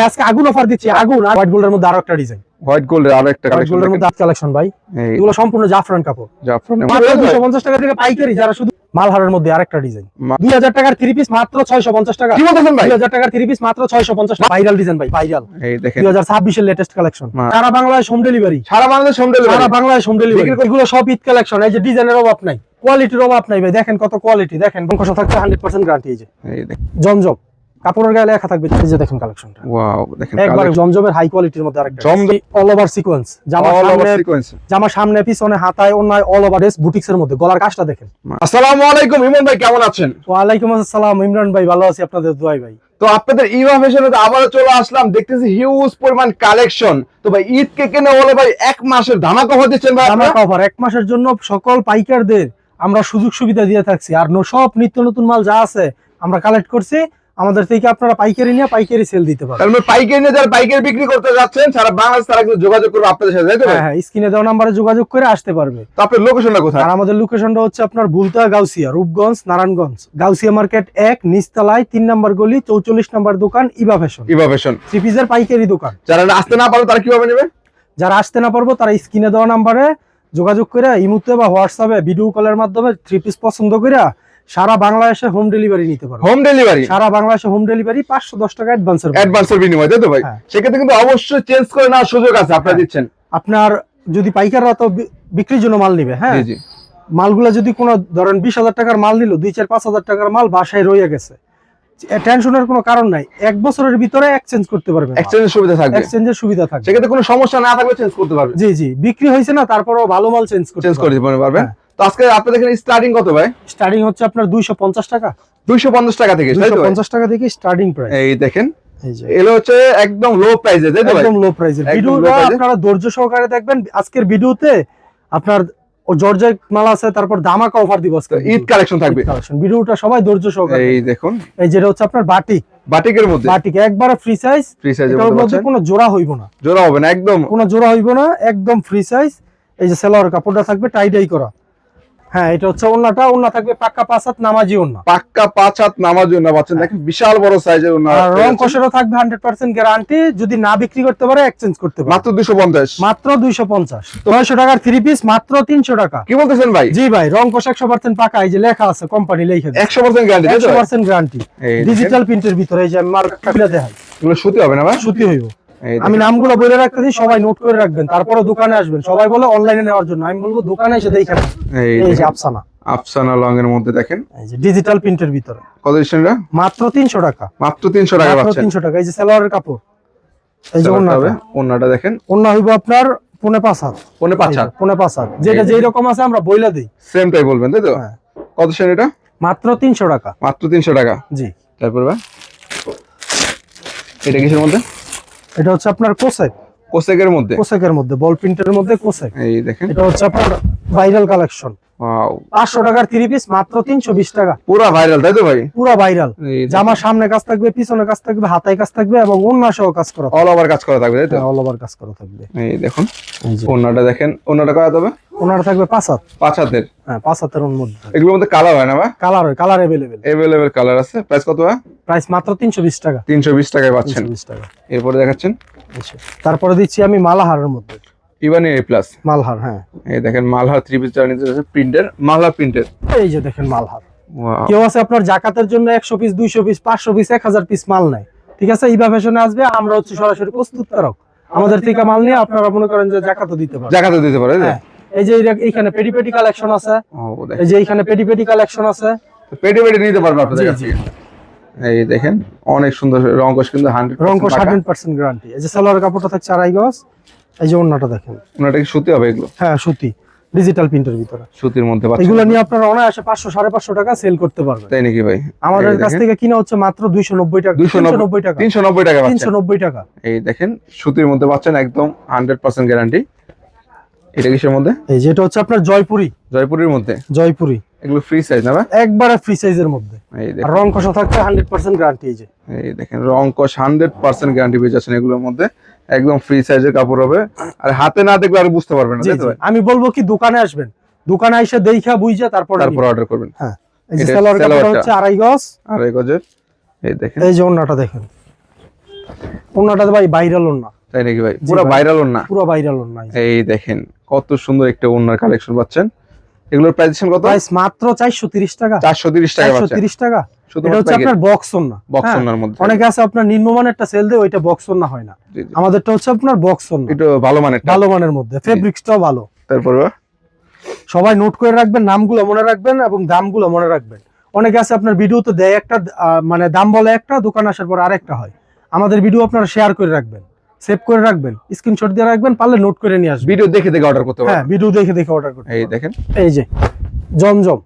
আজকে আগুন অফার দিচ্ছি, আগুন। হোয়াইট গোল্ডের মধ্যে আরো একটা ডিজাইন, হোয়াইট গোল্ডের আরো একটা কালেকশন, গোল্ডের মধ্যে কালেকশন ভাই, এগুলো সম্পূর্ণ জাফরান কাপড়। জাফরান মাত্র 250 টাকা থেকে পাইকারি, যারা শুধু মালহারের মধ্যে আরেকটা ডিজাইন 2000 টাকার 3 পিস মাত্র 650 টাকা। কি বলতেছেন ভাই? 2000 টাকার 3 পিস মাত্র 650 টাকা। ভাইরাল ডিজাইন ভাই, ভাইরাল। এই দেখেন 2026 এর লেটেস্ট কালেকশন, সারা বাংলাদেশ হোম ডেলিভারি, সারা বাংলাদেশ হোম ডেলিভারি, সারা বাংলাদেশ হোম ডেলিভারি। এগুলো সব ঈদ কালেকশন। এই যে ডিজাইনের অভাব নাই, কোয়ালিটির অভাব নাই ভাই। দেখেন কত কোয়ালিটি, দেখেন কত থাকছে 100% গ্যারান্টি। এই যে জমজম কাপড়ের গায়ে লেখা থাকবে। এই যে দেখেন কালেকশনটা, ওয়াও দেখেন একবার জমজমের হাই কোয়ালিটির মধ্যে আরেকটা জমজম অল ওভার সিকোয়েন্স, জামা সামনে পিছনে হাতায় অন্যায় অল ওভার ড্রেস, বুটিক্স এর মধ্যে। গলার কাজটা দেখেন। আসসালামু আলাইকুম ইমন ভাই, কেমন আছেন? ওয়ালাইকুম আসসালাম ইমরান ভাই, ভালো আছি, আপনাদের দোয়ায় ভাই। তো আপনাদের ইভা ফ্যাশনে আবারও চলে আসলাম, দেখতেছি হিউজ পরিমাণ কালেকশন। তো ভাই ঈদ কে কেনে বলে ভাই এক মাসের ধামাকা অফার দিচ্ছেন ভাই? ধামাকা অফার এক মাসের জন্য সকল পাইকারদের আমরা সুযোগ সুবিধা দিয়ে থাকছি। আর সব নিত্য নতুন মাল যা আছে আমরা কালেক্ট করছি, আমাদের থেকে আপনারা পাইকারি নিয়ে পাইকারি সেল দিতে পারেন। তার মানে পাইকারি নিয়ে যারা পাইকারি বিক্রি করতে যাচ্ছেন সারা বাংলাদেশ, তারা কিন্তু যোগাযোগ করবে আপনাদের সাথে, তাই তো? হ্যাঁ, স্ক্রিনে দেওয়া নম্বরে যোগাযোগ করে আসতে পারবে। তো আপনার লোকেশনটা কোথায়? আর আমাদের লোকেশনটা হচ্ছে আপনার বুলতা, গাউসিয়া, রূপগঞ্জ, নারায়ণগঞ্জ। গাউসিয়া মার্কেট 1 নিচতলায় 3 নম্বর গলি 44 নম্বর দোকান, Eva fashion. Eva fashion three পিসের পাইকারি দোকান। যারা আসতে না পারবে তারা কিভাবে নেবে? যারা আসতে না পারবো তারা স্ক্রিনে দেওয়া নম্বরে যোগাযোগ করে ইমুতে বা হোয়াটসঅ্যাপে ভিডিও কলের মাধ্যমে থ্রি পিস পছন্দ করে সারা বাংলাদেশে হোম ডেলিভারি নিতে পারবে। হোম ডেলিভারি সারা বাংলাদেশে হোম ডেলিভারি 510 টাকা অ্যাডভান্সের বিনিময়ে, তাই তো ভাই? সেক্ষেত্রে কিন্তু অবশ্যই চেঞ্জ করে নেওয়ার সুযোগ আছে, আপনারা দিচ্ছেন। আপনার যদি পাইকাররা তো বিক্রির জন্য মাল নিবে, হ্যাঁ, মালগুলা যদি কোনো ধরেন 20,000 টাকার মাল নিল, 2-4-5,000 টাকার মাল বাসায় রয়ে গেছে, টেনশনের কোনো কারণ নাই। 1 বছরের ভিতরে এক্সচেঞ্জ করতে পারবে, এক্সচেঞ্জের সুবিধা থাকবে, এক্সচেঞ্জের সুবিধা থাকবে। সেক্ষেত্রে কোনো সমস্যা না থাকবে, চেঞ্জ করতে পারবে। জি জি, বিক্রি হয়েছে না তারপরও ভালো মাল চেঞ্জ করে দিতে পারবেন। তো আজকে আপনাদের এখানে স্টার্টিং কত ভাই? স্টার্টিং হচ্ছে আপনার 250 টাকা, 250 টাকা থেকে, 250 টাকা থেকে স্টার্টিং প্রাইস। এই দেখেন এলো হচ্ছে একদম লো প্রাইসে, তাই তো ভাই? একদম লো প্রাইসে। ভিডিওটা আপনারা ধৈর্য সহকারে দেখবেন। আজকের ভিডিওতে আপনার জর্জেট মাল আছে, তারপর ধামাকা অফার দিব আজকে, ঈদ কালেকশন থাকবে। ভিডিওটা সবাই ধৈর্য সহকারে এই দেখুন, এই যেটা হচ্ছে আপনার বাটিক, বাটিকের মধ্যে, বাটিক একবারে ফ্রি সাইজ, এর মধ্যে কোনো জোড়া হইব না, জোড়া হবে না, একদম কোনো জোড়া হইব না, একদম ফ্রি সাইজ। এই যে সেলোয়ার কাপড়টা থাকবে টাই ডাই করা। হ্যাঁ, এটা হচ্ছে ওন্নাটা, ওন্না থাকবে পাক্কা 5 হাত নামাজি ওন্না, পাক্কা 5 হাত নামাজি ওন্না পাচ্ছেন। দেখেন বিশাল বড় সাইজের ওন্না, আর রং কষেরও থাকবে 100% গ্যারান্টি। যদি না বিক্রি করতে পারে এক্সচেঞ্জ করতে পারে। মাত্র 250, মাত্র 250। 900 টাকার 3 পিস মাত্র 300 টাকা। কি বলতেছেন ভাই? জি ভাই, রং কষ 100% পাকা। এই যে লেখা আছে, কোম্পানি লেখা আছে 100% গ্যারান্টি, 100% গ্যারান্টি। ডিজিটাল প্রিন্টের ভিতরে এই যে মার্কটা খুলে দেখাই, এগুলো সুতি হবে না ভাই? সুতি হইব। আমি নামগুলো বলে রাখতেছি, সবাই নোট করে রাখবেন, তারপরে দোকানে আসবেন। সবাই বলে অনলাইনে নেওয়ার জন্য, আমি বলবো দোকানে এসে দেখেন। এই যে আফসানা, আফসানা লং এর মধ্যে দেখেন, এই যে ডিজিটাল প্রিন্টের ভিতরে। কত দিচ্ছেন? মাত্র 300 টাকা, মাত্র 300 টাকা পাচ্ছেন। 300 টাকা। এই যে সালোয়ারের কাপড়, এই যে ওন্নাটা দেখেন, ওন্না হইব আপনার 4.5 হাত, 4.5 হাত। যেটা যেই রকম আছে আমরা বইলা দেই, সেম টাই বলবেন, তাই তো? কত সেন এটা? মাত্র 300 টাকা, মাত্র 300 টাকা। জি। তারপর ভাই এটা কিসের মধ্যে? এটা হচ্ছে আপনার কোসেক, কোসেকের মধ্যে, কোসেকের মধ্যে বল প্রিন্টের মধ্যে কোসেক। এই দেখেন, এটা হচ্ছে আপনার ভাইরাল কালেকশন। ওয়াও, 500 টাকার 3 পিস মাত্র 320 টাকা। পুরো ভাইরাল, তাই তো ভাই? পুরো ভাইরাল। জামা সামনে কাজ থাকবে, পিছনে কাজ থাকবে, হাতায় কাজ থাকবে এবং ওন্না সহ কাজ করা, অল ওভার কাজ করা থাকবে, তাই তো? অল ওভার কাজ করা থাকবে। এই দেখুন ওন্নাটা দেখেন, ওন্নাটা কত হবে? ওন্নাটা থাকবে 5 হাত, 5 হাতের। হ্যাঁ 5 হাতের মধ্যে। এগুলোর মধ্যে কালার হয় না ভাই? কালার হয়, কালার अवेलेबल কালার আছে। প্রাইস কত ভাই? প্রাইস মাত্র 320 টাকা, 320 টাকায় পাচ্ছেন। 320 টাকা। এরপরে দেখাচ্ছেন, তারপরে দিচ্ছি আমি মালাহারের মধ্যে, ইভানি এ প্লাস মালহার। হ্যাঁ, এই দেখেন মালহার 3 পিস চার নিতে আছে, প্রিন্টের, মালহার প্রিন্টের। এই যে দেখেন মালহার। ওয়াও, কেউ আছে আপনার জাকাতের জন্য 100 পিস, 200 পিস, 500 পিস, 1000 পিস মাল নাই, ঠিক আছে, ইভা ফ্যাশনে আসবে। আমরা হচ্ছে সরাসরি প্রস্তুতকারক, আমাদের থেকে মাল নিয়ে আপনারা মনে করেন যে জাকাতও দিতে পারেন, জাকাতও দিতে পারে। এই যে এইখানে পেডি কালেকশন আছে, এই যে এইখানে পেডি কালেকশন আছে, পেডি নিতে পারবেন আপনাদের কাছে। এই দেখেন অনেক সুন্দর রং কোশ, কিন্তু 100% রং কোশ 100% গ্যারান্টি। এই যে সালোয়ার কাপড়টা থাকছে 2.5 গজ। এই যে ওন্নাটা দেখেন, ওন্নাটা কি সুতি হবে এগুলো? হ্যাঁ সুতি, ডিজিটাল প্রিন্টের ভিতরে, সুতির মধ্যে পাচ্ছেন। এগুলো নিয়ে আপনারা অনায়াসে 500-550 টাকা সেল করতে পারবেন। তাই নাকি ভাই? আমাদের কাছ থেকে কিনা হচ্ছে মাত্র 290 টাকা, 290 টাকা, 390 টাকা পাচ্ছেন, 390 টাকা। এই দেখেন সুতির মধ্যে পাচ্ছেন, একদম 100% গ্যারান্টি। এটা কিসের মধ্যে? এই যে এটা হচ্ছে আপনার জয়পুরের মধ্যে, জয়পুরি। এগুলো ফ্রি সাইজ না ভাই? একবারে ফ্রি সাইজের মধ্যে। এই দেখেন রং কষা থাকবে 100% গ্যারান্টি। এই দেখেন রং কষ 100% গ্যারান্টি পেয়ে যাচ্ছেন এগুলোর মধ্যে, একদম ফ্রি সাইজের কাপড় হবে। আর হাতে না দেখলে আর বুঝতে পারবেন না, তাই তো? আমি বলবো কি দোকানে আসবেন, দোকানে এসে দেখা বুঝা তারপর অর্ডার করবেন। হ্যাঁ, এই যে সালোয়ার কাপড় হচ্ছে 2.5 গজ, 2.5 গজের। এই দেখেন, এই যে ওন্নাটা দেখেন, ওন্নাটা ভাই ভাইরাল ওন্না। তাই নাকি ভাই? পুরো ভাইরাল ওন্না, পুরো ভাইরাল ওন্না। এই দেখেন কত সুন্দর একটা ওন্নার কালেকশন পাচ্ছেন। এগুলোর প্রাইস কত? প্রাইস মাত্র 430 টাকা। 430 টাকা পাচ্ছেন। 430 টাকা। শুধু এটা হচ্ছে আপনার বক্স ওন্না। বক্স ওন্নার মধ্যে অনেকে আছে আপনার নিম্নমানেরটা সেল দেয়, ওইটা বক্স ওন্না হয় না। আমাদেরটা হচ্ছে আপনার বক্স ওন্না, এটা ভালো মানেরটা, ভালো মানের মধ্যে, ফেব্রিক্সটাও ভালো। তারপরে সবাই নোট করে রাখবেন, নামগুলো মনে রাখবেন এবং দামগুলো মনে রাখবেন। অনেকে আছে আপনার ভিডিওতে দেয় একটা, মানে দাম বলে একটা, দোকান আসার পর আরেকটা হয়। আমাদের ভিডিও আপনারা শেয়ার করে রাখবেন, সেভ করে রাখবেন, স্ক্রিনশট দিয়ে রাখবেন, পারলে নোট করে নিয়ে আসবেন। ভিডিও দেখে দেখে অর্ডার করতে পারবেন। হ্যাঁ, ভিডিও দেখে দেখে অর্ডার করতে। এই দেখেন, এই যে জমজম,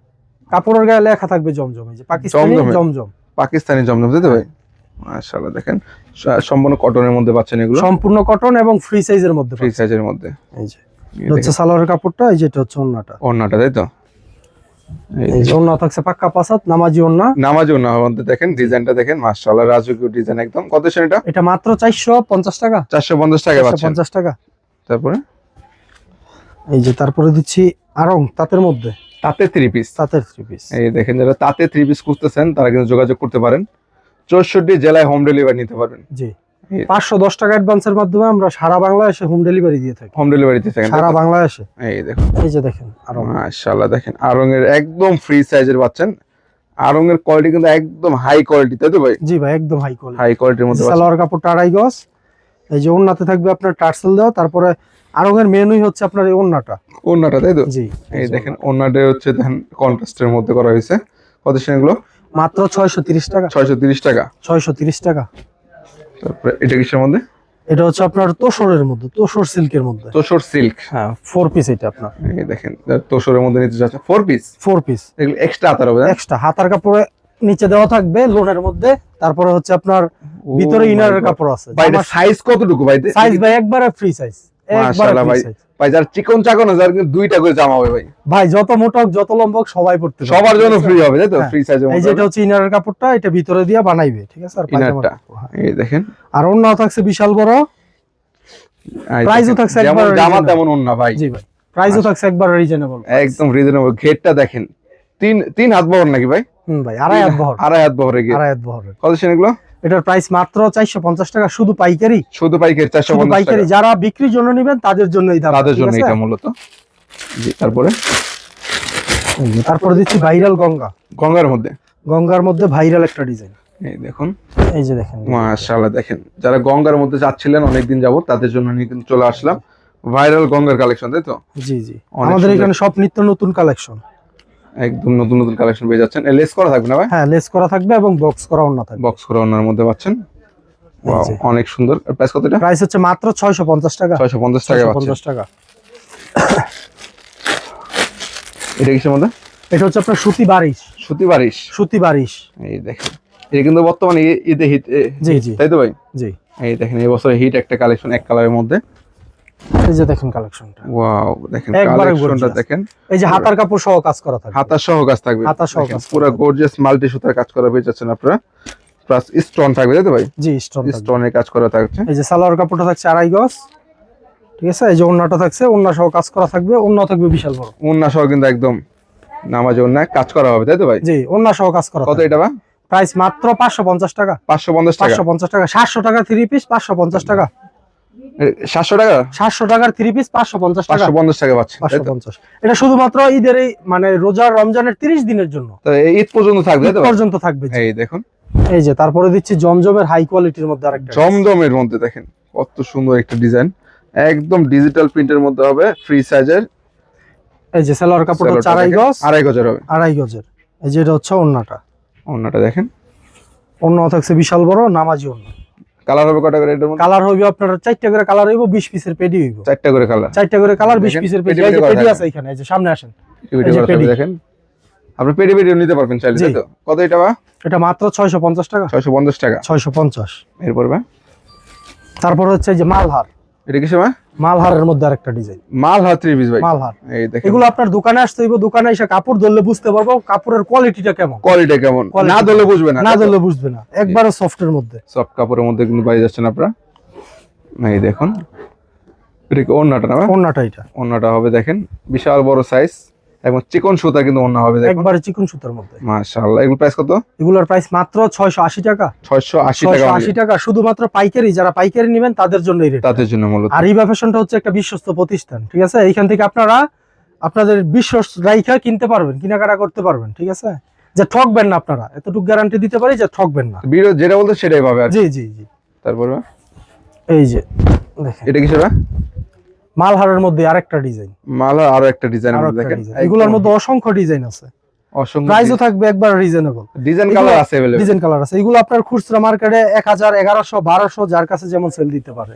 কাপড়ের গায়ে লেখা থাকবে জমজম। এই যে পাকিস্তানি জমজম, পাকিস্তানি জমজম, তাই তো ভাই? মাশাআল্লাহ, দেখেন সম্পূর্ণ কটনের মধ্যে পাচ্ছেন এগুলো, সম্পূর্ণ কটন এবং ফ্রি সাইজের মধ্যে। ফ্রি সাইজের মধ্যে। এই যে এটা হচ্ছে সালোয়ারের কাপড়টা, এই যে এটা হচ্ছে ওন্নাটা। ওন্নাটা, তাই তো? এই যে ওন্না থাকছে পাক্কা পাসাত, নামাজি ওন্না। নামাজি ওন্না মধ্যে দেখেন ডিজাইনটা দেখেন, মাশাআল্লাহ, রাজকীয় ডিজাইন একদম। কত সেন এটা? এটা মাত্র 450 টাকা। 450 টাকা পাচ্ছেন। 450 টাকা। তারপরে এই যে তারপরে দিচ্ছি আরং তাঁতের মধ্যে, তাতে 3 পিস। তাঁতের 3 পিস। এই দেখেন, যারা তাতে 3 পিস খুঁজতেছেন তারা কিন্তু যোগাযোগ করতে পারেন। 64 জেলায় হোম ডেলিভারি নিতে পারবেন। জি, 510 টাকা অ্যাডভান্সের মাধ্যমে আমরা সারা বাংলাদেশে হোম ডেলিভারি দিয়ে থাকি। হোম ডেলিভারি দিতে থাকেন সারা বাংলাদেশে। এই দেখুন, এই যে দেখেন আরং, মাশাআল্লাহ, দেখেন আরং এর একদম ফ্রি সাইজের পাচ্ছেন। আরং এর কোয়ালিটি কিন্তু একদম হাই কোয়ালিটি, তাই তো ভাই? জি ভাই, একদম হাই কোয়ালিটি, হাই কোয়ালিটির মধ্যে পাচ্ছেন। সালোয়ার কাপড়টা 2.5 গজ। এই যে ওন্নাতে থাকবে আপনার টার্সেল দেওয়া। তারপরে আরং এর মেনুই হচ্ছে আপনার এই ওন্নাটা। ওন্নাটা, তাই তো? জি, এই দেখেন ওন্নাটা হচ্ছে দেখেন কন্ট্রাস্টের মধ্যে করা হয়েছে। কত সেন এগুলো? মাত্র 630 টাকা। 630 টাকা। 630 টাকা। তারপরে এটা কিসের মধ্যে? এটা হচ্ছে আপনার তোসরের মধ্যে, তোসর সিল্কের মধ্যে। তোসর সিল্ক, হ্যাঁ, 4 পিস এটা আপনার। এই দেখেন তোসরের মধ্যে নিতে যাচ্ছে 4 পিস। 4 পিস এগুলো এক্সট্রা আতার হবে, এক্সট্রা হাতার কাপড়ে নিচে দেওয়া থাকবে লোনের মধ্যে। তারপরে হচ্ছে আপনার ভিতরে ইনারের কাপড় আছে। ভাই এটা সাইজ কতটুকু ভাই? সাইজ ভাই একবারে ফ্রি সাইজ, একবারে মাশাআল্লাহ ফ্রি ভাই। সাইজ। ভাই যার চিকন চাকন আছে, যার কিন্তু দুইটা করে জামা হবে ভাই। ভাই যত মোটা হোক যত লম্বা হোক সবাই পড়তে পারবে, সবার জন্য ফ্রি হবে, তাই তো? হ্যাঁ। ফ্রি সাইজের এই মধ্যে যে এটা হচ্ছে ইনারের কাপড়টা, এটা ভিতরে দিয়ে বানাইবে, ঠিক আছে? আর পায়জামার ইনারটা, কাপড়, হ্যাঁ। এই দেখেন। আর ওন্নাও থাকছে বিশাল বড়, প্রাইসও থাকছে একবার যেমন জামা তেমন ওন্না ভাই। জি ভাই, প্রাইসও থাকছে একবার রিজনেবল, একদম রিজনেবল। ঘেরটা দেখেন, তিন হাত বহর নাকি ভাই? ভাই 2.5 হাত বহর, 2.5 হাত বহরের ঘের। 2.5 হাত বহরের। কত সেন এগুলো? এটার প্রাইস মাত্র 450 টাকা, শুধু পাইকারি। শুধু পাইকারি শুধু 450 পাইকারি, টাকা। যারা বিক্রির জন্য নেবেন তাদের জন্য এই দাম, তাদের ঠিক জন্য আছে? এটা মূলত। জি, তারপরে তারপরে দিচ্ছি ভাইরাল গঙ্গা। গঙ্গার মধ্যে, গঙ্গার মধ্যে ভাইরাল একটা ডিজাইন। এই দেখুন, এই যে দেখেন, মাশাআল্লাহ, দেখেন যারা গঙ্গার মধ্যে যাচ্ছিলেন অনেকদিন যাবত তাদের জন্য নিয়ে কিন্তু চলে আসলাম ভাইরাল গঙ্গার কালেকশন, তাই তো? জি জি, অনেক আমাদের সুন্দর। এখানে সব নিত্য নতুন কালেকশন, একদম নতুন নতুন কালেকশন পেয়ে যাচ্ছেন। লেস করা থাকবে না ভাই? হ্যাঁ, লেস করা থাকবে এবং বক্স করা ওন্না থাকবে। বক্স করা ওনার মধ্যে পাচ্ছেন। ওয়াও, যে। অনেক সুন্দর। প্রাইস কত এটা? প্রাইস হচ্ছে মাত্র 650 টাকা। 650 টাকা পাচ্ছেন। 650 টাকা। এটা কিসের মধ্যে? এটা হচ্ছে আপনার সুতি বারিশ। সুতি বারিশ, সুতি বারিশ। এই দেখেন, এটা কিন্তু বর্তমানে ঈদে হিট, জি জি, তাই তো ভাই? জি। এই দেখেন এই বছরের হিট একটা কালেকশন, এক কালারের মধ্যে। এই যে দেখেন কালেকশনটা, ওয়াও, দেখেন একবারে কালেকশনটা gorgeous। দেখেন। এই যে হাতার কাপড় সহ কাজ করা থাকবে, হাতা সহ কাজ থাকবে, হাতা সহ কাজ পুরো গর্জিয়াস মাল্টি সুতার কাজ করা পেয়ে যাচ্ছেন আপনারা। প্লাস স্টোন থাকবে, তাই তো ভাই? জি, স্টোন থাকবে। স্টোনের কাজ করা থাকছে। এই যে সালোয়ার কাপড়টা থাকছে 2.5 গজ, ঠিক আছে? এই যে ওন্নাটা থাকছে, ওন্না সহ কাজ করা থাকবে, ওন্না থাকবে বিশাল বড়। ওন্না সহ কিন্তু একদম নামাজে ওন্না কাজ করা হবে, তাই তো ভাই? জি, ওন্না সহ কাজ করা। কত এটা ভাই? প্রাইস মাত্র 550 টাকা। 550 টাকা। 550 টাকা। 700 টাকা 3 পিস 550 টাকা। 700 টাকা। 700 টাকার 3 পিস 550 টাকা। 550 টাকা পাচ্ছেন, তাই তো? 550। এটা শুধুমাত্র ঈদের এই মানে রোজা রমজানের 30 দিনের জন্য, তো এই ঈদ পর্যন্ত থাকবে, তাই ঈদ তো ভাই? পর্যন্ত থাকবে। জি। এই দেখুন, এই যে তারপরে দিচ্ছি জমজমের হাই কোয়ালিটির মধ্যে আরেকটা জমজমের মধ্যে দেখেন কত সুন্দর একটা ডিজাইন, একদম ডিজিটাল প্রিন্টের মধ্যে হবে, ফ্রি সাইজের। এই যে সালোয়ার কাপড়টা 2.5 গজ, 2.5 গজের হবে, 2.5 গজের। এই যে এটা হচ্ছে ওন্নাটা, ওন্নাটা দেখেন। ওন্না থাকছে বিশাল বড় নামাজি ওন্না। কালার হবে কয়টা করে এটার মধ্যে? কালার হইবে আপনার 4টা করে কালার হইব, 20 পিসের পেডি হইব। 4টা করে কালার, 4টা করে কালার, 20 দেখেন, পিসের পেডি। পেডি এই যে করা পেডি থাকবে। আছে এখানে, এই যে সামনে আসেন, ভিডিও এই যে করা থাকবে, পেডি। দেখেন আপনি পেডি ভিডিও নিতে পারবেন চাইলে, জি। তাই তো? কত এটা বা? এটা মাত্র 650 টাকা। 650 টাকা। 650। এরপর বা তারপর হচ্ছে এই যে মালহার। এটা কি সময়? মালহারের মধ্যে আরেকটা ডিজাইন, মালহার 3 পিস ভাই। মালহার। এই দেখেন, এগুলো আপনার দোকানে আসতে হইব, দোকানে এসে কাপড় ধরলে বুঝতে পারবো কাপড়ের কোয়ালিটিটা কেমন। কোয়ালিটি কেমন, না ধরলে বুঝবে না, না ধরলে বুঝবে না, একবারে সফটের মধ্যে। সফট কাপড়ের মধ্যে কিন্তু বাড়ি যাচ্ছেন আপনারা। এই দেখুন, এটা কি ওন্নাটা না? ওন্নাটা এটা, ওন্নাটা হবে দেখেন বিশাল বড় সাইজ, এবং চিকন সুতা কিন্তু ওন্না হবে দেখুন, একবারে চিকন সুতার মধ্যে। মাশাআল্লাহ। এগুলো প্রাইস কত? এগুলোর প্রাইস মাত্র 680 টাকা। 680 টাকা। 680 টাকা শুধুমাত্র পাইকারি, যারা পাইকারি নেবেন তাদের জন্য এই রেট। তাদের জন্য মূলত। আর ইভা ফ্যাশনটা হচ্ছে একটা বিশ্বস্ত প্রতিষ্ঠান, ঠিক আছে? এইখান থেকে আপনারা আপনাদের বিশ্বাস রাইখা কিনতে পারবেন, কেনাকাটা করতে পারবেন, ঠিক আছে? যে ঠকবেন না আপনারা, এতটুকু গ্যারান্টি দিতে পারি যে ঠকবেন না। ভিডিও যেটা বলতে সেটাই পাবে আর কি। জি জি জি। তারপরে এই যে দেখেন, এটা কি সেটা? মালহারের মধ্যে আরেকটা ডিজাইন, মালা আরো একটা ডিজাইন দেখেন, এগুলোর মধ্যে অসংখ্য ডিজাইন আছে, অসংখ্য প্রাইসও থাকবে একবার রিজনেবল। ডিজাইন কালার আছে अवेलेबल, ডিজাইন কালার আছে। এগুলো আপনার খুচরা মার্কেটে 1000, 1100, 1200 যার কাছে যেমন সেল দিতে পারে,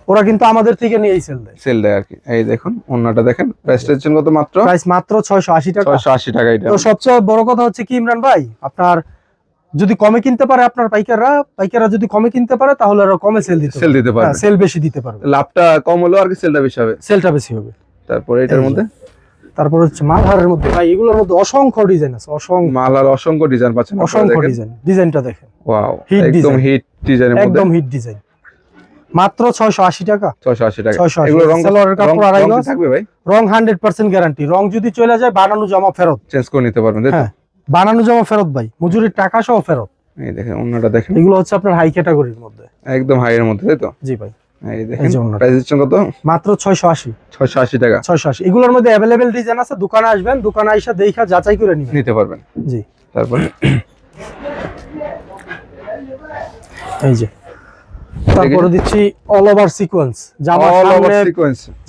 ওরা কিন্তু আমাদের থেকে নিয়েই সেল দেয় আর কি। এই দেখুন ওন্নাটা দেখেন, প্রাইসটা হচ্ছে কত? প্রাইস মাত্র 680 টাকা। 680 টাকা। এটা তো সবচেয়ে বড় কথা হচ্ছে কি ইমরান ভাই, আপনার যদি কমে কিনতে পারে, আপনার পাইকাররা যদি কমে কিনতে পারে তাহলে আরো কমে সেল দিতে পারবে, সেল বেশি দিতে পারবে, লাভটা কম হলো আর কি, সেলটা বেশি হবে, সেলটা বেশি হবে। তারপরে এটার মধ্যে, তারপর হচ্ছে মালহারের মধ্যে ভাই, এগুলোর মধ্যে অসংখ্য ডিজাইন আছে, মালার অসংখ্য ডিজাইন পাচ্ছেন, অসংখ্য ডিজাইনটা দেখেন, ওয়াও, হিট একদম হিট ডিজাইনের মধ্যে, একদম হিট ডিজাইন, মাত্র 680 টাকা। 680 টাকা। 680। এগুলো রং সালোয়ারের কাপড় আড়াই গজ থাকবে ভাই? রং 100% গ্যারান্টি। রং যদি চলে যায় বানানো জমা ফেরত, চেঞ্জ করে নিতে পারবেন, তাই তো? হ্যাঁ, বানানো জমা ফেরত ভাই, মজুরির টাকা সহ ফেরত। এই দেখেন ওন্নাটা দেখেন, এগুলো হচ্ছে আপনার হাই ক্যাটাগরির মধ্যে, একদম হাই এর মধ্যে, তাই তো? জি ভাই। এই দেখেন প্রাইস হচ্ছে কত? মাত্র 680। 680 টাকা। 680। এগুলোর মধ্যে अवेलेबल ডিজাইন আছে, দোকানে আসবেন, দোকানে আইসা দেখা যাচাই করে নিতে পারবেন। জি। তারপর এই যে, তারপরে দিচ্ছি অল ওভার সিকোয়েন্স,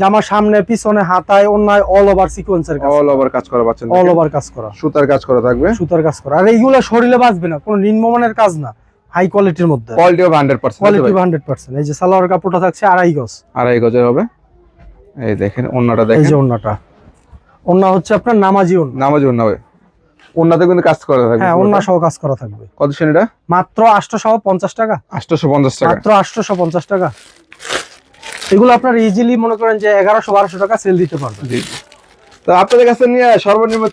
জামার সামনে পিছনে হাতায় অন্যায় অল ওভার সিকোয়েন্সের কাজ, অল ওভার কাজ করা পাচ্ছেন, অল ওভার কাজ করা, সুতার কাজ করা থাকবে, সুতার কাজ করা। আর এইগুলো শরীরে বাজবে না, কোনো নিম্নমানের কাজ না, হাই কোয়ালিটির মধ্যে, কোয়ালিটি হবে 100%, কোয়ালিটি 100%। এই যে সালোয়ার কাপড়টা থাকছে আড়াই গজ, আড়াই গজের হবে। এই দেখেন ওন্নাটা দেখেন, এই যে ওন্না হচ্ছে আপনার নামাজি ওন্না হবে, ওন্নাতে কিন্তু কাজ করা থাকবে, হ্যাঁ, ওন্না সহ কাজ করা থাকবে। কত শুন এটা? মাত্র 850 টাকা। 850 টাকা, মাত্র 850 টাকা। এগুলো আপনার ইজিলি মনে করেন যে 1100-1200 টাকা সেল দিতে পারবেন। জি। তো আপনাদের কাছে নিয়ে সর্বনিম্ন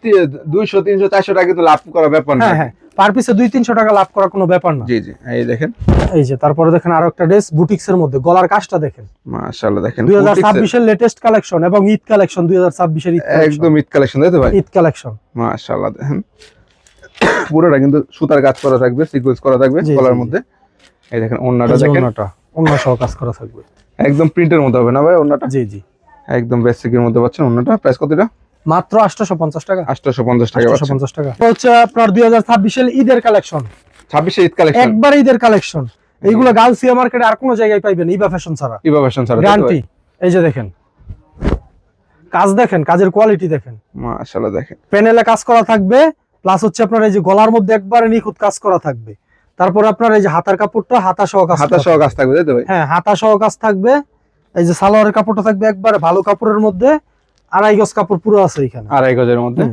200, 300, 400 টাকা কিন্তু লাভ করা ব্যাপার না। হ্যাঁ, পার পিসে 200-300 টাকা লাভ করা কোনো ব্যাপার না। জি জি। এই দেখেন, এই যে তারপরে দেখেন আরো একটা ড্রেস বুটিক্স এর মধ্যে, গলার কাজটা দেখেন, মাশাআল্লাহ। দেখেন 2026 এর লেটেস্ট কালেকশন এবং ঈদ কালেকশন, 2026 এর ঈদ কালেকশন, একদম ঈদ কালেকশন, তাই তো ভাই? ঈদ কালেকশন, মাশাআল্লাহ। দেখেন পুরোটা কিন্তু সুতার কাজ করা থাকবে, সিকোয়েন্স করা থাকবে গলার মধ্যে। এই দেখেন ওন্নাটা দেখেন, ওন্না সহ কাজ করা থাকবে, একদম প্রিন্টের মধ্যে হবে না ভাই ওন্নাটা? জি জি, একদম বেসিকের মধ্যে পাচ্ছেন ওন্নাটা। প্রাইস কত এটা? মাত্র 850 টাকা। 850 টাকা। 850 টাকা হচ্ছে আপনার 2026 এর ঈদের কালেকশন, 26 ঈদ কালেকশন, একবার ঈদের কালেকশন। এইগুলো গাউসিয়া মার্কেটে আর কোনো জায়গায় পাইবেন ইভা ফ্যাশন ছাড়া, গ্যারান্টি। এই যে দেখেন কাজ, দেখেন কাজের কোয়ালিটি দেখেন, মাশাআল্লাহ। দেখেন প্যানেলে কাজ করা থাকবে, প্লাস হচ্ছে আপনার এই যে গলার মধ্যে একবারে নিখুঁত কাজ করা থাকবে। তারপরে আপনার এই যে হাতার কাপড়টা হাতা সহ কাজ থাকবে, তাই তো ভাই? হ্যাঁ, হাতা সহ কাজ থাকবে। এই যে সালোয়ারের কাপড়টা থাকবে একবারে ভালো কাপড়ের মধ্যে, আড়াই গজ কাপড় পুরো আছে এখানে, আড়াই গজের মধ্যে।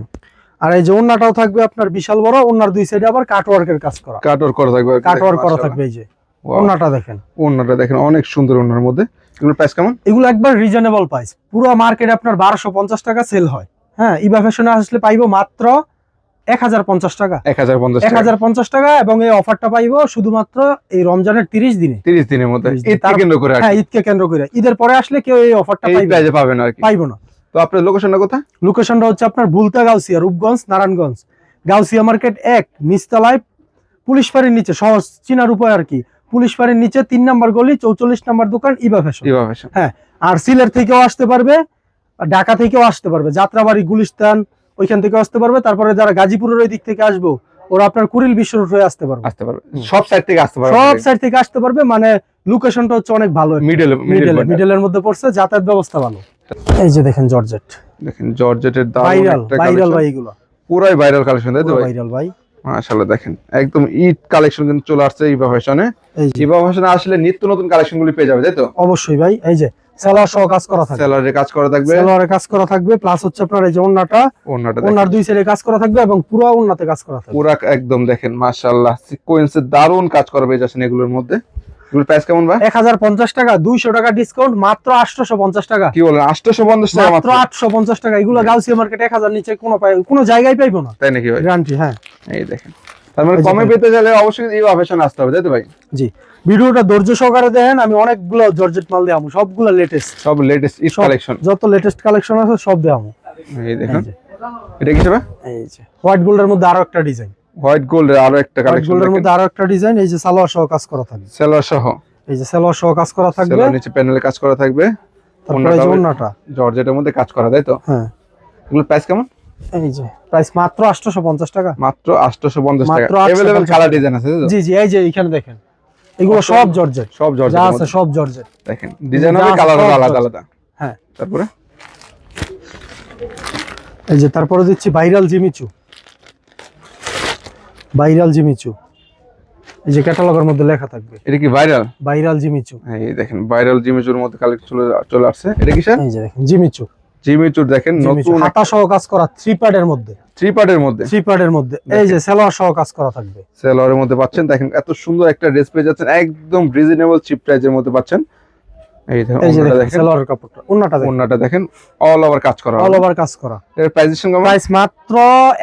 আর এই যে ওন্নাটাও থাকবে আপনার বিশাল বড়, ওন্নার দুই সাইডে আবার কাটওয়ার্কের কাজ করা, কাটওয়ার্ক করা থাকবে, কাটওয়ার্ক করা থাকবে। এই যে ওন্নাটা দেখেন, ওন্নাটা দেখেন অনেক সুন্দর ওন্নার মধ্যে। এগুলোর প্রাইস কেমন? এগুলো একবার রিজনেবল প্রাইস, পুরো মার্কেটে আপনার 1250 টাকা সেল হয়। হ্যাঁ, ইভা ফ্যাশনে আসলে পাইবো মাত্র 1050 টাকা। 1050 টাকা। এবং এই অফারটা পাইবো শুধুমাত্র এই রমজানের 30 দিনের মধ্যে, ঈদকে কেন্দ্র করে। হ্যাঁ, ঈদকে কেন্দ্র করে। ঈদের পরে আসলে কেউ এই অফারটা পাবে না আর কি, পাইবো না। তো আপনার লোকেশনটা কোথায়? লোকেশনটা হচ্ছে আপনার বুলতা গাউসিয়া, রূপগঞ্জ, নারায়ণগঞ্জ, গাউসিয়া মার্কেট 1 নিচতলায়, পুলিশ ফাঁড়ির নিচে, সহজ চিনার উপায় আর কি, পুলিশ ফাঁড়ির নিচে 3 নম্বর গলি, 44 নম্বর দোকান, ইভা ফ্যাশন। হ্যাঁ, আর সিলেট থেকেও আসতে পারবে, ঢাকা থেকেও আসতে পারবে, যাত্রাবাড়ি, গুলিস্তান ওইখান থেকে আসতে পারবে। তারপরে যারা গাজীপুরের ওই দিক থেকে আসবো, ওরা আপনার কুড়িল বিশ্ব রোড হয়ে আসতে পারবে। সব সাইড থেকে আসতে পারবে। মানে লোকেশনটা হচ্ছে অনেক ভালো, মিডলের মধ্যে পড়ছে, যাতায়াত ব্যবস্থা ভালো। এই যে দেখেন জর্জেট, দেখেন জর্জেটের ভাইরাল ভাই, এগুলো পুরাই ভাইরাল কালেকশন, তাই তো ভাই? ভাইরাল ভাই, মাশাআল্লাহ। দেখেন একদম ঈদ কালেকশন কিন্তু চলে আসছে ইভা ফ্যাশনে। ইভা ফ্যাশনে আসলে নিত্য নতুন কালেকশন গুলি পেয়ে যাবে, তাই তো? অবশ্যই ভাই। এই যে সেলার সহ কাজ করা থাকবে, সেলারে কাজ করা থাকবে, প্লাস হচ্ছে আপনার এই যে ওন্নার দুই সাইডে কাজ করা থাকবে এবং পুরো ওন্নাতে কাজ করা থাকবে, পুরা একদম দেখেন মাশাআল্লাহ সিকোয়েন্সে দারুন কাজ করা পেয়ে যাচ্ছেন এগুলোর মধ্যে। এগুলোর প্রাইস কেমন ভাই? 1050 টাকা, 200 টাকা ডিসকাউন্ট, মাত্র 850 টাকা। কি বলেন? 850 টাকা মাত্র 850 টাকা। এগুলো গাউসিয়া মার্কেট 1000 নিচে কোনো জায়গায় পাইবো না, তাই নাকি ভাই? গ্যারান্টি। হ্যাঁ, এই দেখেন, তার মানে কমে পেতে গেলে অবশ্যই ইভা ফ্যাশনে আসতে হবে, তাই তো ভাই? জি। ভিডিওটা ধৈর্য সহকারে দেখেন, আমি অনেকগুলো জর্জেট মাল দেখাবো, সবগুলো লেটেস্ট, সব লেটেস্ট ঈদ কালেকশন, যত লেটেস্ট কালেকশন আছে সব দেখাবো। এই দেখেন এটা কি হবে? এই যে হোয়াইট গোল্ডের মধ্যে আরো একটা ডিজাইন, হোয়াইট গোল্ডের আরো একটা হোয়াইট কালেকশন, গোল্ডের মধ্যে আরো একটা ডিজাইন। এই যে সালোয়ার সহ কাজ করা থাকবে, সেলোয়ার সহ, এই যে সালোয়ার সহ কাজ করা থাকবে, সেলোয়ার নিচে প্যানেলে কাজ করা থাকবে, তারপরে এই যে ওন্নাটা জর্জেটের মধ্যে কাজ করা, তাই তো? হ্যাঁ। এগুলোর প্রাইস কেমন? এই যে প্রাইস মাত্র 850 টাকা, মাত্র 850 টাকা। মাত্র अवेलेबल 850 কালার ডিজাইন আছে, তাই তো? জি জি। এই যে এখানে দেখেন, এগুলো সব জর্জেট, সব জর্জেট যা আছে সব জর্জেট। দেখেন ডিজাইন হবে, যা আছে কালার হবে সব আলাদা জর্জেট। আলাদা। হ্যাঁ, তারপরে এই যে তারপরে দিচ্ছি ভাইরাল জিমিচু, ভাইরাল জিমিচু। এই যে ক্যাটালগের মধ্যে লেখা থাকবে এটা কি ভাইরাল? Viral Jimmy Choo. এই দেখেন ভাইরাল জিমিচুর মধ্যে কালেকশন চলে আসছে। এটা কি স্যার? এই যে দেখেন জিমিচু, জিমিচুর দেখেন জিমিচু নতুন হাতা সহ কাজ করা, থ্রি পার্টের মধ্যে, থ্রি পার্টের মধ্যে, থ্রি পার্টের মধ্যে। এই যে সালোয়ার সহ কাজ করা থাকবে, সেলোয়ারের মধ্যে পাচ্ছেন। দেখেন এত সুন্দর একটা ড্রেস পেয়ে যাচ্ছেন একদম রিজনেবল চিপ প্রাইসের মধ্যে পাচ্ছেন। এই দেখেন এই যে ওন্নাটা দেখেন দেখেন, সালোয়ারের কাপড়টা, ওন্নাটা দেখেন, ওন্নাটা দেখেন অল ওভার কাজ করা, অল ওভার কাজ করা। এর প্রাইস সঙ্গে প্রাইস মাত্র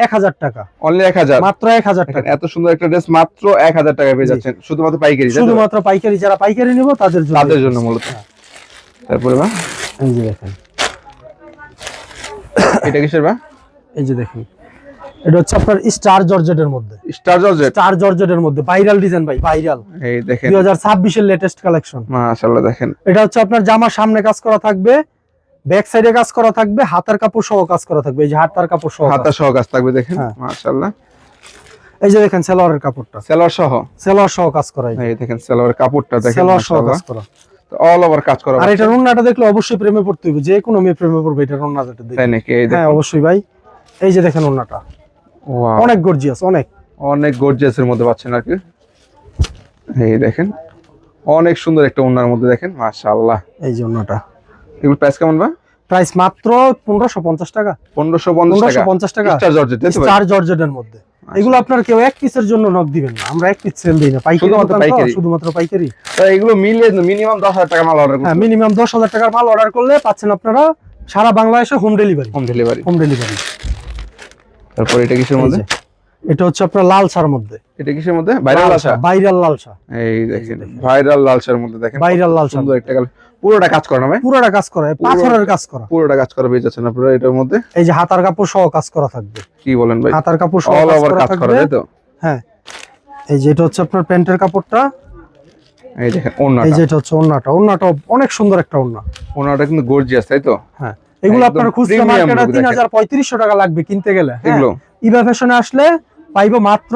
1000 টাকা, অনলি 1000, মাত্র 1000 দেখেন টাকা। এত সুন্দর একটা ড্রেস মাত্র 1000 টাকায় পেয়ে জি। যাচ্ছেন, শুধুমাত্র পাইকারি, তাই তো? শুধুমাত্র পাইকারি, যারা পাইকারি নেব তাদের জন্য, তাদের জন্য মূলত। তারপরে বা এই যে দেখেন, এটা কিসের বা? এই যে দেখেন, এটা হচ্ছে আপনার স্টার জর্জেটের মধ্যে, স্টার জর্জেট, স্টার জর্জেটের মধ্যে ভাইরাল ডিজাইন ভাই, ভাইরাল এই দেখেন 2026 এর লেটেস্ট কালেকশন। মাশাআল্লাহ দেখেন এটা হচ্ছে আপনার জামার সামনে কাজ করা থাকবে, ব্যাক সাইডে কাজ করা থাকবে, হাতার কাপড় সহ কাজ করা থাকবে। এই যে হাতার কাপড় সহ হাতা সহ কাজ থাকবে, দেখেন হ্যাঁ। মাশাআল্লাহ। এই যে দেখেন সালোয়ারের কাপড়টা, সেলোয়ার সহ, সালোয়ার সহ কাজ করা, এই দেখেন সেলোয়ারের কাপড়টা দেখেন সালোয়ার সহ মাশাআল্লাহ, কাজ করা। অল ওভার কাজ করা। আর এটা ওন্নাটা দেখলে অবশ্যই প্রেমে পড়তে হবে, যে কোনো মেয়ে প্রেমে পড়বে এটা ওন্নাটা দেখে। তাই নাকি? এই হ্যাঁ দেখেন অবশ্যই ভাই। এই যে দেখেন ওন্নাটা ওয়াও, অনেক গর্জিয়াস, অনেক অনেক গর্জিয়াসের মধ্যে পাচ্ছেন আর কি। এই দেখেন অনেক সুন্দর একটা ওন্নার মধ্যে দেখেন মাশাআল্লাহ। এই যে ওন্নাটা, এগুলো প্রাইস কেমন বা? প্রাইস মাত্র 1550 টাকা, 1550 টাকা। স্টার জর্জেট, তাই তো ভাই? স্টার জর্জেটের মধ্যে। এগুলো আপনার কেউ এক পিসের জন্য নক দিবেন না, আমরা এক পিস সেল দিই না, পাইকারি শুধুমাত্র দোকান তো, পাইকারি। শুধুমাত্র পাইকারি। তো এগুলো মিলিয়ে মিনিমাম 10,000 টাকা মাল অর্ডার হ্যাঁ, করতে, মিনিমাম 10,000 টাকার মাল অর্ডার করলে পাচ্ছেন আপনারা সারা বাংলাদেশে home delivery, home delivery. Home delivery. তারপর এটা কিসের মধ্যে? এটা হচ্ছে আপনার লাল শার মধ্যে, এটা কিসের মধ্যে? ভাইরাল আশা, ভাইরাল লাল শার। এই দেখেন ভাইরাল লাল শাড়ির মধ্যে দেখেন ভাইরাল লাল শাড়ি। সুন্দর একটা কালার, পুরোটা কাজ করা না ভাই? পুরোটা কাজ করা, পাথরের কাজ করা, পুরোটা কাজ করা পেয়ে যাচ্ছেন আপনারা এটার মধ্যে। এই যে হাতার কাপড় সহ কাজ করা থাকবে, কি বলেন ভাই? হাতার কাপড় সহ অল কাজ ওভার করা কাজ করা, থাকবে। তাই তো? হ্যাঁ, এই যে এটা হচ্ছে আপনার প্যান্টের কাপড়টা, এই দেখেন এই ওন্নাটা, যে এটা হচ্ছে ওন্নাটা, ওন্নাটা অনেক সুন্দর একটা ওন্না। ওন্নাটা কিন্তু গর্জিয়াস, তাই তো? হ্যাঁ, এগুলো একদম আপনার খুচরা premium মার্কেটে look দেখেন। 3000-3500 টাকা লাগবে কিনতে গেলে। এগুলো ইবা ফ্যাশনে আসলে পাইবো মাত্র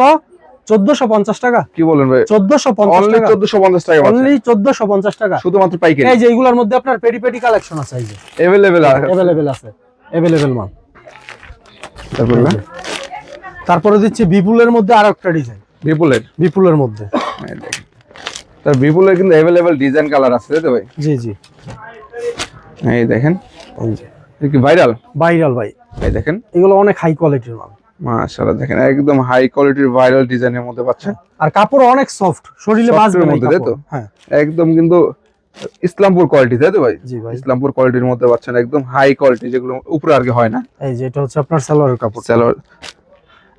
1450 টাকা, কি বলেন ভাই? 1450 অনলি টাকা, 1450 টাকা পাচ্ছেন, অনলি 1450 টাকা। শুধুমাত্র পাইকারি। এই যে এগুলোর মধ্যে আপনার পেটি পেটি কালেকশন আছে, এই যে अवेलेबल আছে, अवेलेबल আছে, अवेलेबल মাল। তারপর এই যে। তারপরে দিচ্ছি বিপুলের মধ্যে আরেকটা ডিজাইন, বিপুলের, বিপুলের মধ্যে। এই দেখেন তার বিপুলের কিন্তু अवेलेबल ডিজাইন কালার আছে, তাই তো ভাই? জি জি, এই দেখেন এই যে এটা কি ভাইরাল? ভাইরাল ভাই, এই দেখেন এগুলো অনেক হাই কোয়ালিটির মাল, মাশাআল্লাহ দেখেন একদম হাই কোয়ালিটির ভাইরাল ডিজাইনের মধ্যে পাচ্ছেন, আর কাপড় অনেক সফট, শরীরে Soft বাজবে এর না এই মধ্যে, তাই তো? কাপড়। হ্যাঁ একদম কিন্তু ইসলামপুর কোয়ালিটি, তাই তো ভাই? জি ভাই। ইসলামপুর কোয়ালিটির মধ্যে পাচ্ছেন একদম হাই কোয়ালিটি, যেগুলো উপরে আর কি হয় না। এই যে এটা হচ্ছে আপনার সালোয়ারের কাপড়, সালোয়ার,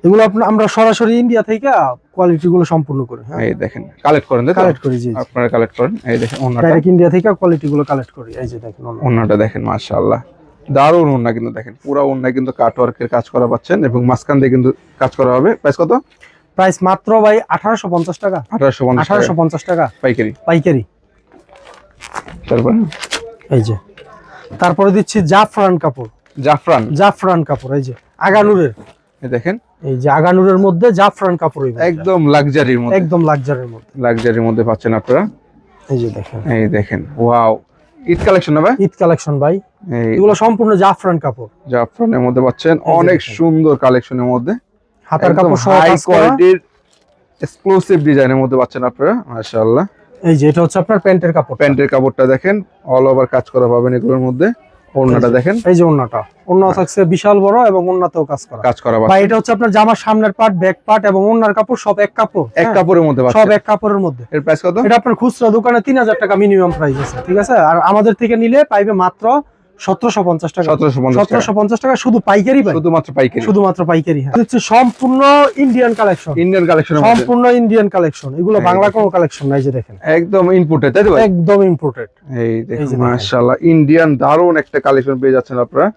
এগুলো আমরা সরাসরি ইন্ডিয়া থেকে কোয়ালিটি গুলো সম্পূর্ণ করি। হ্যাঁ, এই দেখেন কালেক্ট করেন, তাই তো? কালেক্ট করি, জি আপনারা কালেক্ট করেন। এই দেখেন ওন্নাটা, ডাইরেক্ট ইন্ডিয়া থেকে কোয়ালিটি গুলো কালেক্ট করি। এই যে দেখেন ওন্না। ওন্নাটা দেখেন মাশাআল্লাহ দারুণ ওন্না, কিন্তু দেখেন পুরো ওন্না কিন্তু কাটওয়ার্কের কাজ করা পাচ্ছেন এবং মাঝখান দিয়ে কিন্তু কাজ করা হবে। প্রাইস কত? প্রাইস মাত্র ভাই 1850 টাকা, 1850 টাকা 1850 টাকা পাইকারি। পাইকারি। তারপর এই যে তারপরে দিচ্ছি জাফরান কাপড়, জাফরান, জাফরান কাপড়, এই যে আগানুরের, এই দেখেন এই যে আগানুরের মধ্যে জাফরান কাপড়, একদম লাক্সারির মধ্যে, একদম লাক্সারির মধ্যে। লাক্সারির মধ্যে পাচ্ছেন আপনারা। এই যে দেখেন এই দেখেন ওয়াও, ঈদ কালেকশন না ভাই? ঈদ কালেকশন ভাই, এই এগুলো সম্পূর্ণ জাফরান কাপড়, জাফরানের মধ্যে পাচ্ছেন যে অনেক দেখেন। সুন্দর কালেকশনের মধ্যে, হাতার একদম কাপড় সহ হাই কাজ করা। কোয়ালিটির এক্সক্লুসিভ ডিজাইনের মধ্যে পাচ্ছেন আপনারা মাশাআল্লাহ। এই যে এটা হচ্ছে আপনার প্যান্টের কাপড়, প্যান্টের কাপড়টা দেখেন অল ওভার কাজ করা পাবেন এগুলোর মধ্যে। ওড়নাটা দেখেন, এই যে ওন্নাটা, ওন্না থাকছে বিশাল বড় এবং ওন্নাতেও কাজ করা। কাজ করা ভাই পাচ্ছেন এটা হচ্ছে আপনার জামার সামনের পার্ট, ব্যাক পার্ট এবং ওন্নার কাপড় সব এক কাপড়, এক হ্যাঁ? কাপড়ের মধ্যে সব পাচ্ছেন। এক কাপড়ের মধ্যে। এর প্রাইস কত? এটা আপনার খুচরা দোকানে 3000 টাকা মিনিমাম প্রাইস আছে, ঠিক আছে? আর আমাদের থেকে নিলে পাইবে মাত্র 1750 টাকা, 1750 টাকা 1750 টাকা শুধু পাইকারি পাই, শুধুমাত্র পাইকারি, শুধুমাত্র পাইকারি। হ্যাঁ, হচ্ছে সম্পূর্ণ ইন্ডিয়ান কালেকশন, ইন্ডিয়ান কালেকশনের মধ্যে সম্পূর্ণ ইন্ডিয়ান কালেকশন, এগুলো এই বাংলা কোনো কালেকশন নাই। যে দেখেন একদম ইনপুটেড, তাই তো ভাই? একদম ইম্পোর্টেড। এই এই যে দেখুন দেখেন। মাশাআল্লাহ ইন্ডিয়ান দারুন একটা কালেকশন পেয়ে যাচ্ছেন আপনারা।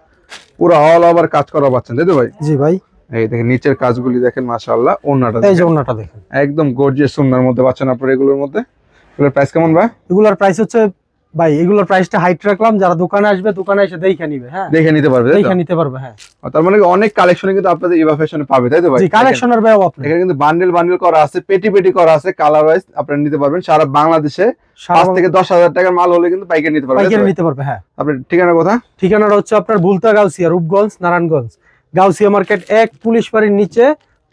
পুরো অল ওভার কাজ করা পাচ্ছেন, তাই তো ভাই? জি ভাই। এই দেখেন নিচের কাজগুলি দেখেন, মাশাআল্লাহ। ওন্নাটা এই যে ওন্নাটা দেখেন, একদম গর্জিয়াস সুন্দর মধ্যে পাচ্ছেন আপনারা এগুলোর মধ্যে। এগুলোর প্রাইস কেমন ভাই? এগুলোর প্রাইস হচ্ছে ভাই, এগুলোর প্রাইসটা হাইট রাখলাম, যারা দোকানে আসবে দোকানে এসে দেখে নিবে। হ্যাঁ, দেখে নিতে পারবে, তাই তো? দেখে নিতে পারবে, হ্যাঁ। তার মানে কি অনেক কালেকশনে কিন্তু আপনাদের ইভা ফ্যাশনে পাবে, তাই তো ভাই? জি, কালেকশনের ভাই অভাব নেই। এখানে কিন্তু বান্ডেল বান্ডেল করা আছে, পেটি পেটি করা আছে, কালার ওয়াইজ আপনারা নিতে পারবেন। সারা বাংলাদেশে 5 থেকে 10,000 টাকার মাল হলে কিন্তু পাইকারি নিতে পারবেন, পাইকারি নিতে পারবে, হ্যাঁ। আপনার ঠিকানা কোথায়? ঠিকানাটা হচ্ছে আপনার বুলতা, গাউসিয়া, রূপগঞ্জ, নারায়ণগঞ্জ। গাউসিয়া মার্কেট 1, পুলিশ বাড়ির নিচে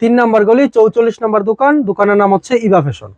3 নাম্বার গলি, 44 নাম্বার দোকান। দোকানের নাম হচ্ছে ইভা ফ্যাশন।